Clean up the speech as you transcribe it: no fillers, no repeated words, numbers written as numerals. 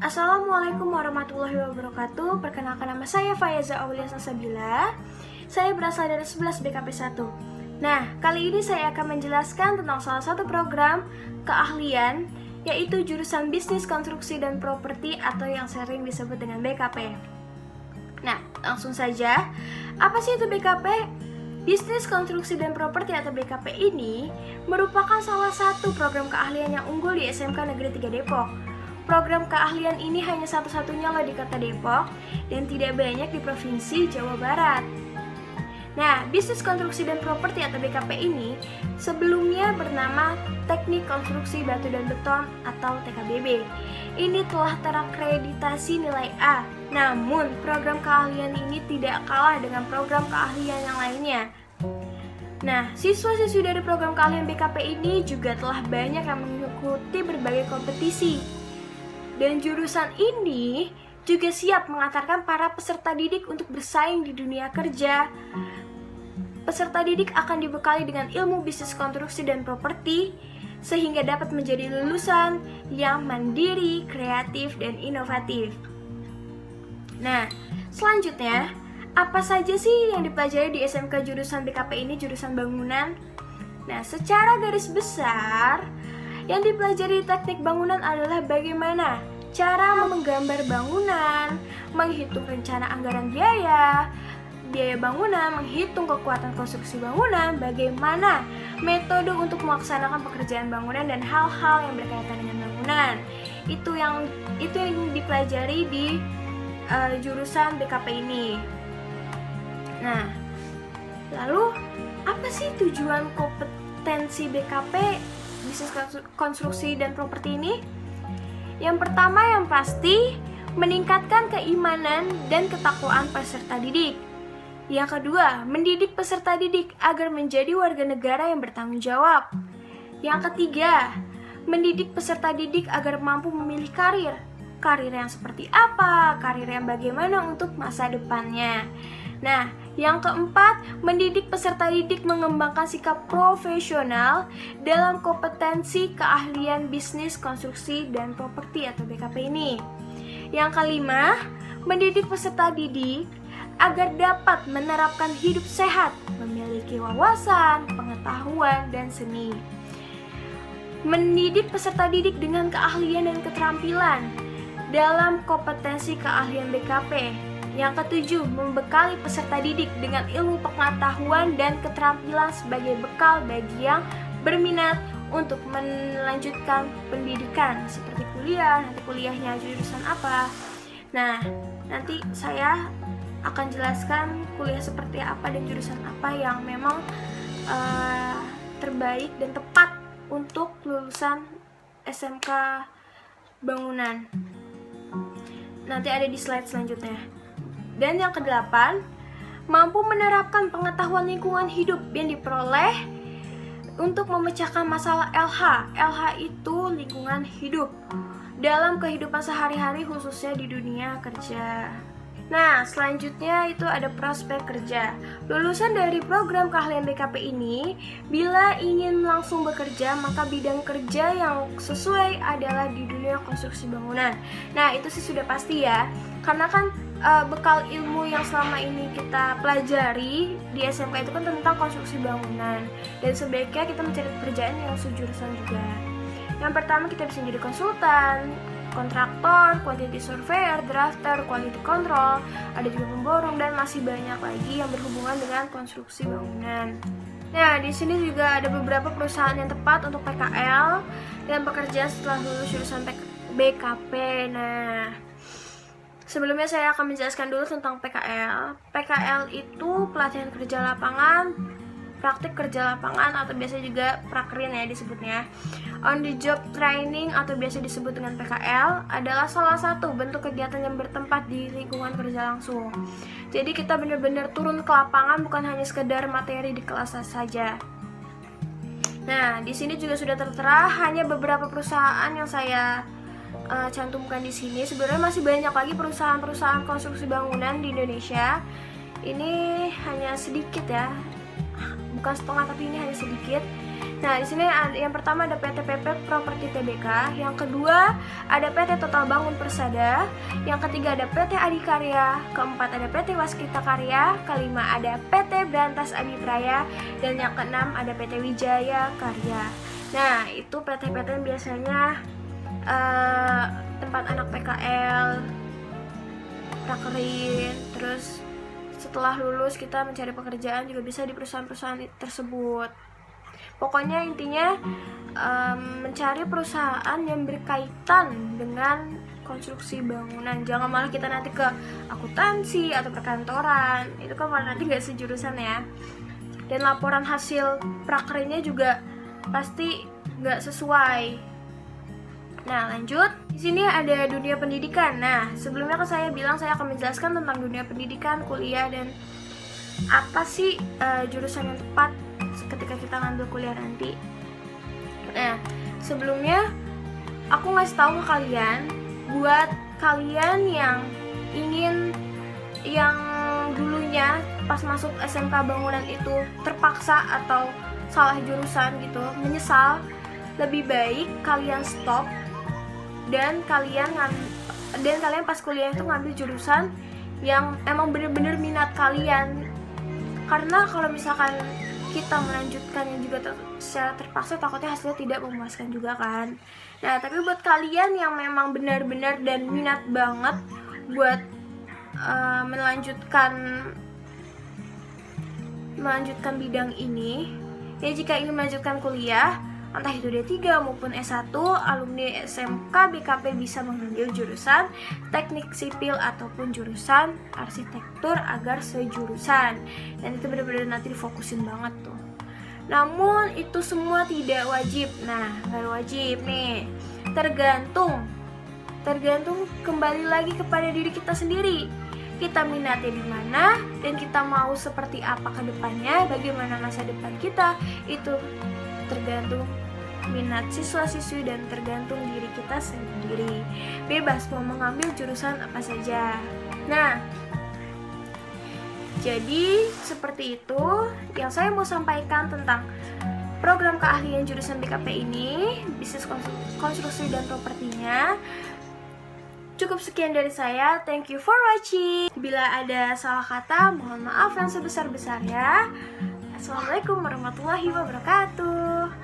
Assalamualaikum warahmatullahi wabarakatuh. Perkenalkan, nama saya Fayaza Aulia Salsabila. Saya berasal dari 11 BKP 1. Nah, kali ini saya akan menjelaskan tentang salah satu program keahlian, yaitu jurusan Bisnis Konstruksi dan Properti atau yang sering disebut dengan BKP. Nah, langsung saja. Apa sih itu BKP? Bisnis Konstruksi dan Properti atau BKP ini merupakan salah satu program keahlian yang unggul di SMK Negeri 3 Depok. Program keahlian ini hanya satu-satunya loh di kota Depok dan tidak banyak di Provinsi Jawa Barat. Nah, Bisnis Konstruksi dan Properti atau BKP ini sebelumnya bernama Teknik Konstruksi Batu dan Beton atau TKBB. Ini telah terakreditasi nilai A. Namun, program keahlian ini tidak kalah dengan program keahlian yang lainnya. Nah, siswa-siswi dari program keahlian BKP ini juga telah banyak yang mengikuti berbagai kompetisi. Dan jurusan ini juga siap mengantarkan para peserta didik untuk bersaing di dunia kerja. Peserta didik akan dibekali dengan ilmu bisnis konstruksi dan properti, sehingga dapat menjadi lulusan yang mandiri, kreatif, dan inovatif. Nah, selanjutnya, apa saja sih yang dipelajari di SMK jurusan BKP ini, jurusan bangunan? Nah, secara garis besar, yang dipelajari teknik bangunan adalah bagaimana cara menggambar bangunan, menghitung rencana anggaran biaya bangunan, menghitung kekuatan konstruksi bangunan, bagaimana metode untuk melaksanakan pekerjaan bangunan dan hal-hal yang berkaitan dengan bangunan. Itu yang dipelajari di jurusan BKP ini. Nah, lalu apa sih tujuan kompetensi BKP Bisnis Konstruksi dan Properti ini? Yang pertama yang pasti, meningkatkan keimanan dan ketakwaan peserta didik. Yang kedua, mendidik peserta didik agar menjadi warga negara yang bertanggung jawab. Yang ketiga, mendidik peserta didik agar mampu memilih karir. Karir yang seperti apa? Karir yang bagaimana untuk masa depannya. Nah, yang keempat, mendidik peserta didik mengembangkan sikap profesional dalam kompetensi keahlian bisnis, konstruksi, dan properti atau BKP ini. Yang kelima, mendidik peserta didik agar dapat menerapkan hidup sehat, memiliki wawasan, pengetahuan, dan seni. Mendidik peserta didik dengan keahlian dan keterampilan dalam kompetensi keahlian BKP. Yang ketujuh, membekali peserta didik dengan ilmu pengetahuan dan keterampilan sebagai bekal bagi yang berminat untuk melanjutkan pendidikan seperti kuliah, nanti kuliahnya jurusan apa. Nah, nanti saya akan jelaskan kuliah seperti apa dan jurusan apa yang memang terbaik dan tepat untuk lulusan SMK bangunan. Nanti ada di slide selanjutnya. Dan yang kedelapan, mampu menerapkan pengetahuan lingkungan hidup yang diperoleh untuk memecahkan masalah LH. LH itu lingkungan hidup dalam kehidupan sehari-hari khususnya di dunia kerja. Nah, selanjutnya itu ada prospek kerja. Lulusan dari program keahlian BKP ini, bila ingin langsung bekerja, maka bidang kerja yang sesuai adalah di dunia konstruksi bangunan. Nah, itu sih sudah pasti ya, karena kan bekal ilmu yang selama ini kita pelajari di SMK itu kan tentang konstruksi bangunan, dan sebaiknya kita mencari pekerjaan yang sejurusan juga. Yang pertama, kita bisa jadi konsultan, kontraktor, quantity surveyor, drafter, quality control, ada juga pemborong, dan masih banyak lagi yang berhubungan dengan konstruksi bangunan. Nah, di sini juga ada beberapa perusahaan yang tepat untuk PKL dan pekerja setelah lulus jurusan BKP. Nah, sebelumnya saya akan menjelaskan dulu tentang PKL. PKL itu pelatihan kerja lapangan, praktik kerja lapangan atau biasa juga prakerin ya disebutnya. On the job training atau biasa disebut dengan PKL adalah salah satu bentuk kegiatan yang bertempat di lingkungan kerja langsung. Jadi kita benar-benar turun ke lapangan, bukan hanya sekedar materi di kelas saja. Nah, di sini juga sudah tertera hanya beberapa perusahaan yang saya cantumkan di sini. Sebenarnya masih banyak lagi perusahaan-perusahaan konstruksi bangunan di Indonesia. Ini hanya sedikit ya, bukan setengah tapi ini hanya sedikit. Nah, di sini yang pertama ada PT PP Properti Tbk, yang kedua ada PT Total Bangun Persada, yang ketiga ada PT Adikarya, keempat ada PT Waskita Karya, kelima ada PT Brantas Adipraya, dan yang keenam ada PT Wijaya Karya. Nah, itu PT-PT yang biasanya tempat anak PKL, prakerin, terus setelah lulus kita mencari pekerjaan juga bisa di perusahaan-perusahaan tersebut. Pokoknya intinya mencari perusahaan yang berkaitan dengan konstruksi bangunan. Jangan malah kita nanti ke akuntansi atau perkantoran, itu kan malah nanti nggak sejurusan ya. Dan laporan hasil prakerinnya juga pasti nggak sesuai. Nah, lanjut. Di sini ada dunia pendidikan. Nah, sebelumnya kan saya bilang saya akan menjelaskan tentang dunia pendidikan, kuliah, dan apa sih jurusan yang tepat ketika kita ngambil kuliah nanti. Nah, sebelumnya aku ngasih tahu ke kalian, buat kalian yang dulunya pas masuk SMK bangunan itu terpaksa atau salah jurusan gitu, menyesal, lebih baik kalian stop dan kalian pas kuliah itu ngambil jurusan yang emang bener-bener minat kalian. Karena kalau misalkan kita melanjutkannya juga secara terpaksa, takutnya hasilnya tidak memuaskan juga kan. Nah, tapi buat kalian yang memang benar-benar dan minat banget buat melanjutkan bidang ini, ya jika ingin melanjutkan kuliah, entah itu D3 maupun S1, alumni SMK BKP bisa mengambil jurusan teknik sipil ataupun jurusan arsitektur agar sejurusan. Dan itu benar-benar nanti difokusin banget tuh. Namun itu semua tidak wajib. Nah, nggak wajib nih. Tergantung kembali lagi kepada diri kita sendiri. Kita minatnya di mana dan kita mau seperti apa ke depannya, bagaimana masa depan kita, itu tergantung minat siswa-siswi dan tergantung diri kita sendiri. Bebas mau mengambil jurusan apa saja. Nah, jadi seperti itu yang saya mau sampaikan tentang program keahlian jurusan BKP ini, bisnis konstruksi dan propertinya. Cukup sekian dari saya, thank you for watching. Bila ada salah kata, mohon maaf yang sebesar-besarnya. Assalamualaikum warahmatullahi wabarakatuh.